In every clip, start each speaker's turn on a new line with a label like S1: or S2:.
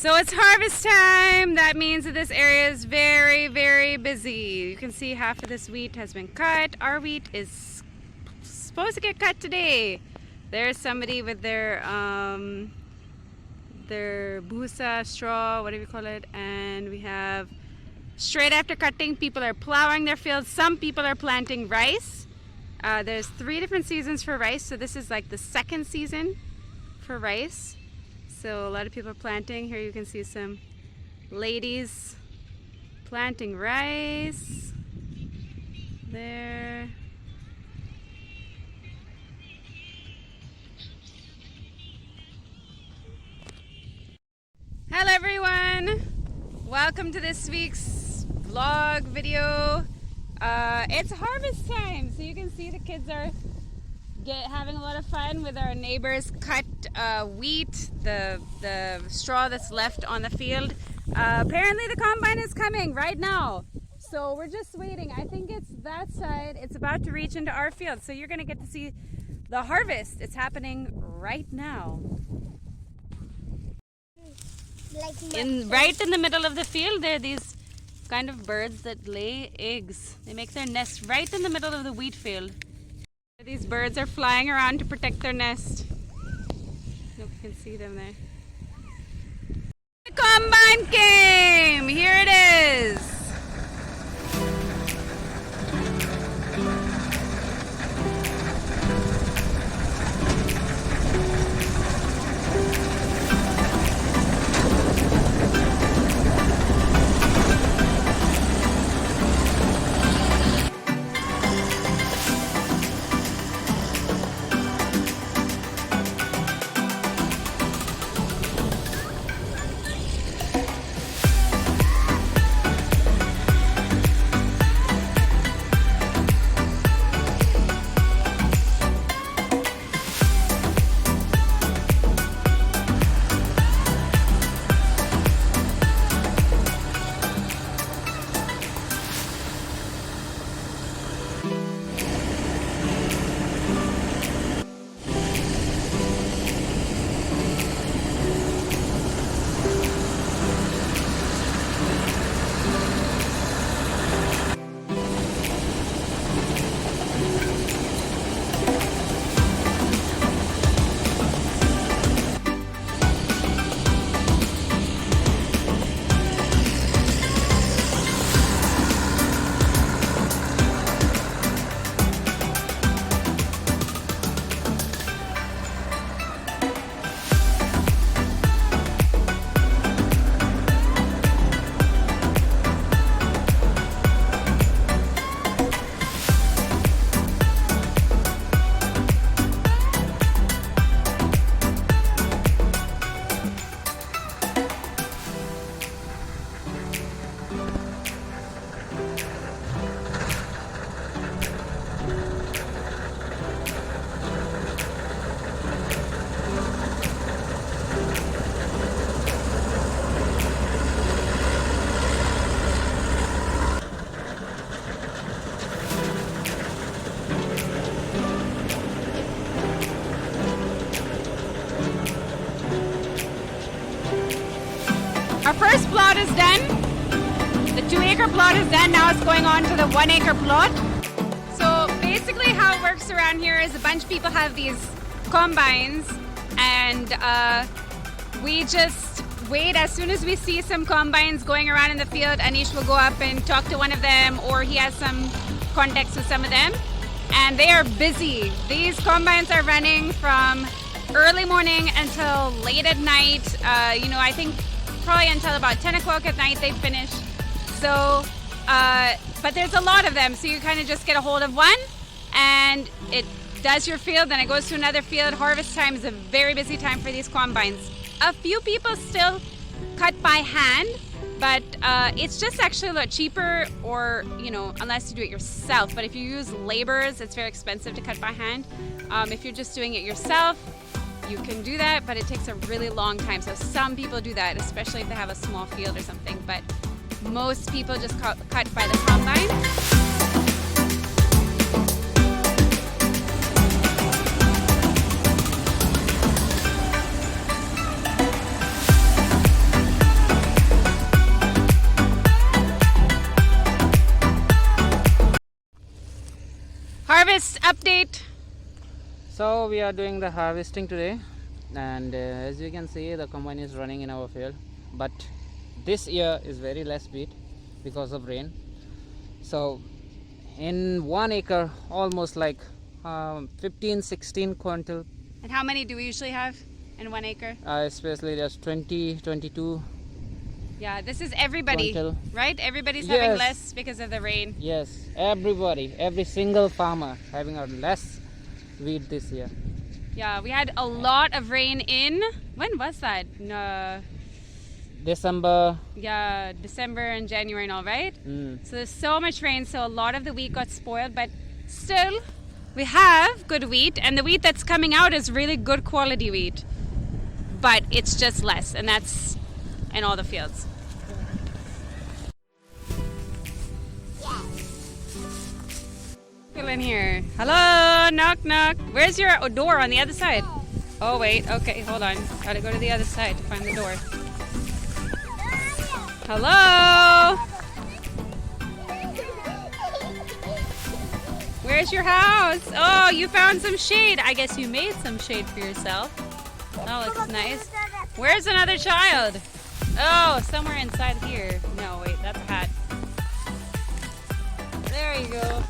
S1: So it's harvest time. That means that this area is very, very busy. You can see half of this wheat has been cut. Our wheat is supposed to get cut today. There's somebody with their busa, straw, whatever you call it. And we have, straight after cutting, people are plowing their fields. Some people are planting rice. There's 3 different seasons for rice. So this is like the 2nd season for rice. So a lot of people are planting. Here you can see some ladies planting rice. There. Hello everyone. Welcome to this week's vlog video. It's harvest time, so you can see the kids are having a lot of fun with our neighbors' cut wheat, the straw that's left on the field. Apparently the combine is coming right now, so we're just waiting. I think it's that side. It's about to reach into our field, so you're gonna get to see the harvest. It's happening right now. Right in the middle of the field, there are these kind of birds that lay eggs. They make their nest right in the middle of the wheat field. These birds are flying around to protect their nest. Look, you can see them there. The combine came! Here it is! Our first plot is done. The 2-acre plot is done. Now it's going on to the 1-acre plot. So basically how it works around here is a bunch of people have these combines, and we just wait. As soon as we see some combines going around in the field, Anish will go up and talk to one of them, or he has some contacts with some of them. And they are busy. These combines are running from early morning until late at night. I think probably until about 10 o'clock at night they finish. So, but there's a lot of them, so you kind of just get a hold of one and it does your field, then it goes to another field. Harvest time is a very busy time for these combines. A few people still cut by hand, but it's just actually a lot cheaper, or unless you do it yourself. But if you use laborers, it's very expensive to cut by hand. If you're just doing it yourself, you can do that, but it takes a really long time. So some people do that, especially if they have a small field or something, but most people just cut by the combine. harvest update.
S2: So we are doing the harvesting today, and as you can see, the combine is running in our field, but this year is very less wheat because of rain. So in 1 acre, almost like 15-16 quintal.
S1: And how many do we usually have in 1 acre?
S2: Especially just 20-22.
S1: Yeah, this is everybody,
S2: quintal.
S1: right? Everybody's
S2: Yes.
S1: having less because of the rain.
S2: Yes, everybody, every single farmer having a less wheat this year.
S1: Yeah, we had a lot of rain in, when was that? No,
S2: December.
S1: yeah, December and January and all, right?
S2: Mm.
S1: So there's so much rain, so a lot of the wheat got spoiled, but still we have good wheat, and the wheat that's coming out is really good quality wheat, but it's just less, and that's in all the fields. People in here. Hello, knock knock. Where's your door on the other side? Oh wait, okay, hold on. Gotta go to the other side to find the door. Hello? Where's your house? Oh, you found some shade. I guess you made some shade for yourself. That looks nice. Where's another child? Oh, somewhere inside here. No, wait, that's a hat. There you go.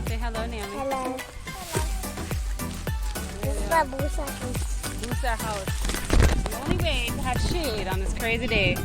S1: Say hello, Naomi.
S3: Hello. This is my Busa house.
S1: Busa house. The only way to have shade on this crazy day.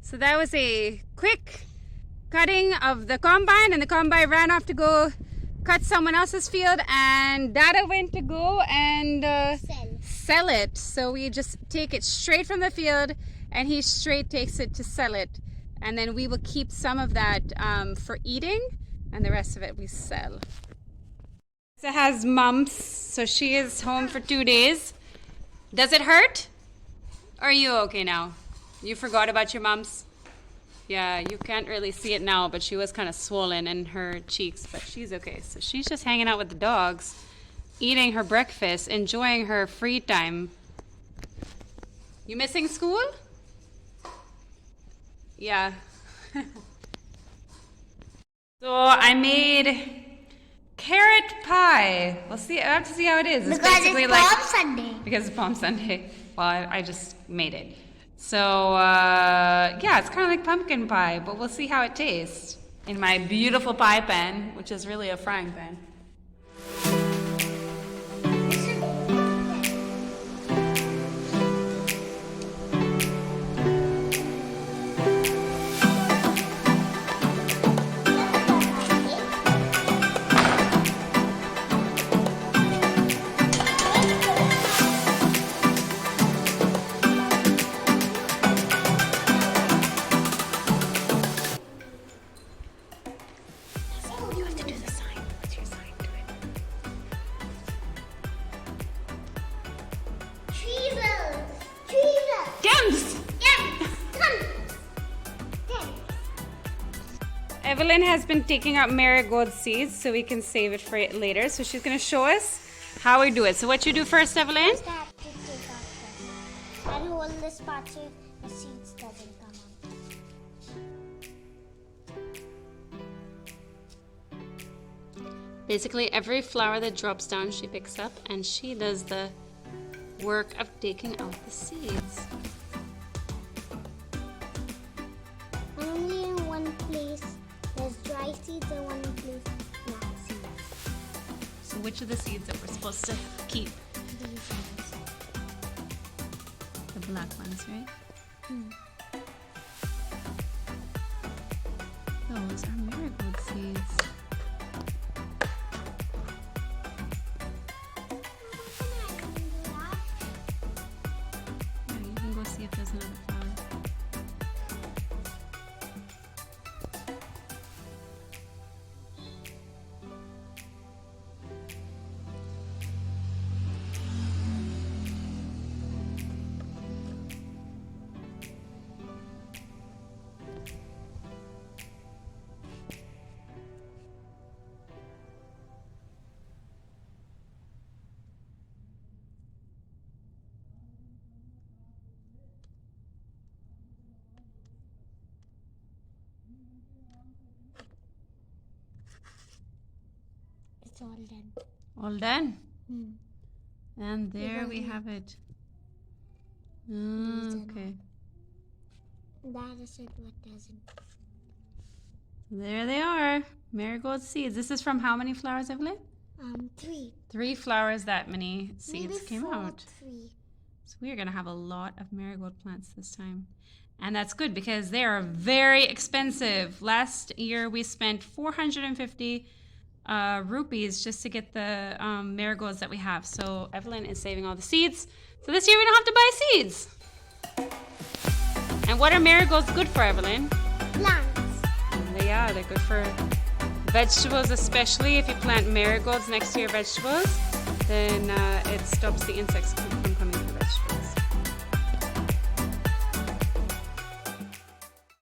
S1: So that was a quick cutting of the combine, and the combine ran off to go cut someone else's field, and Dada went to go and sell it. So we just take it straight from the field, and he straight takes it to sell it, and then we will keep some of that for eating, and the rest of it we sell. Lisa has mumps, so she is home for 2 days. Does it hurt? Or are you okay now? You forgot about your mumps? Yeah, you can't really see it now, but she was kind of swollen in her cheeks, but she's okay. So she's just hanging out with the dogs, eating her breakfast, enjoying her free time. You missing school? Yeah. So I made carrot pie. We'll see. I have to see how it is. It's
S3: Because
S1: basically
S3: it's
S1: like
S3: Palm Sunday.
S1: because it's Palm Sunday. Well, I just made it. So, yeah, it's kind of like pumpkin pie, but we'll see how it tastes in my beautiful pie pan, which is really a frying pan. Evelyn has been taking out marigold seeds so we can save it for later. So she's going to show us how we do it. So what you do first, Evelyn?
S3: First I have to take out this. And hold this part so the seeds doesn't come out.
S1: Basically, every flower that drops down, she picks up, and she does the work of taking out the seeds.
S3: Only in one place there's dry seeds and one place black seeds.
S1: So which are the seeds that we're supposed to keep?
S3: These ones.
S1: The black ones, right? Those are marigold seeds. Yeah, you can go see if there's another flower.
S3: It's all done.
S1: All done.
S3: Hmm.
S1: And there we
S3: Because
S1: have it.
S3: These are
S1: Okay.
S3: That is it. What doesn't?
S1: There they are. Marigold seeds. This is from how many flowers, Evelyn?
S3: 3.
S1: 3 flowers, that many seeds
S3: Maybe
S1: came
S3: 4,
S1: out.
S3: 3.
S1: So we are going to have a lot of marigold plants this time. And that's good because they are very expensive. Last year we spent 450 rupees just to get the marigolds that we have. So Evelyn is saving all the seeds. So this year we don't have to buy seeds. And what are marigolds good for, Evelyn?
S3: Plants.
S1: They're good for vegetables, especially if you plant marigolds next to your vegetables, then it stops the insects from coming